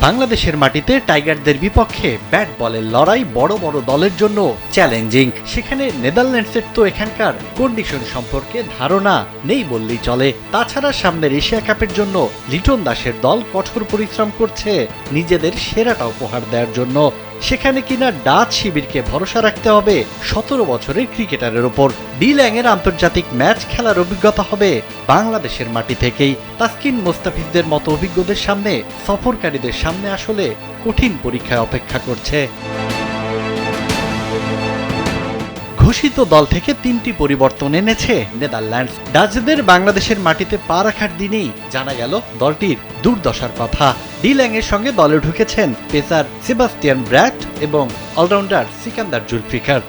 বাংলাদেশের মাটিতে টাইগারদের বিপক্ষে ব্যাট বলের লড়াই বড় বড় দলের জন্য চ্যালেঞ্জিং। সেখানে নেদারল্যান্ডসের তো এখানকার কন্ডিশন সম্পর্কে ধারণা নেই বললেই চলে। তাছাড়া সামনের এশিয়া কাপের জন্য লিটন দাসের দল কঠোর পরিশ্রম করছে নিজেদের সেরাটা উপহার দেওয়ার জন্য। সেখানে কিনা ডাচ শিবিরকে ভরসা রাখতে হবে 17 বছরের ক্রিকেটারের ওপর। ডি ল্যাংয়ের আন্তর্জাতিক ম্যাচ খেলার অভিজ্ঞতা হবে বাংলাদেশের মাটি থেকেই। তাসকিন মোস্তাফিজদের মতো অভিজ্ঞদের সামনে সফরকারীদের সামনে আসলে কঠিন পরীক্ষায় অপেক্ষা করছে। ঘোষিত দল থেকে 3টি পরিবর্তন এনেছে নেদারল্যান্ডস। ডাচদের বাংলাদেশের মাটিতে পা রাখার দিনেই জানা গেল দলটির দুর্দশার কথা। ডি ল্যাংয়ের সঙ্গে দলে ঢুকেছেন পেসার সেবাস্টিয়ান ব্র্যাট এবং অলরাউন্ডার সিকান্দার জুলফিকার।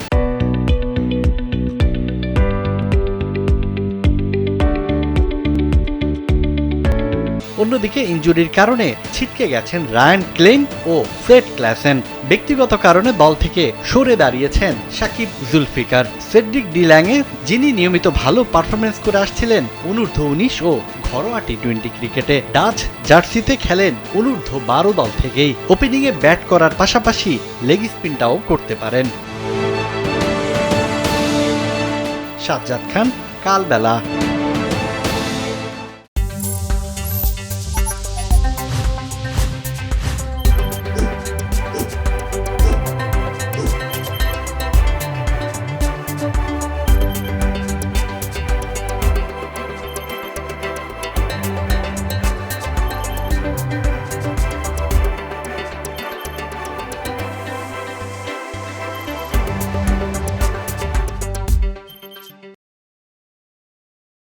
অন্যদিকে ইনজুরির কারণে ছিটকে গেছেন রায়ান ক্লেইন ও ফ্রেড ক্লাসেন। ব্যক্তিগত কারণে দল থেকে সরে দাঁড়িয়েছেন সাকিব জুলফিকার। সেড্রিক ডি ল্যাংয়ে, যিনি নিয়মিত ভালো পারফরমেন্স করে আসছিলেন অনূর্ধ্ব-19 ও ঘরোয়া টি-20 ক্রিকেটে, ডাচ জার্সিতে খেলেন অনূর্ধ্ব-12 দল থেকেই। ওপেনিংয়ে ব্যাট করার পাশাপাশি লেগ স্পিনটাও করতে পারেন। সাজ্জাদ খান, কালবেলা।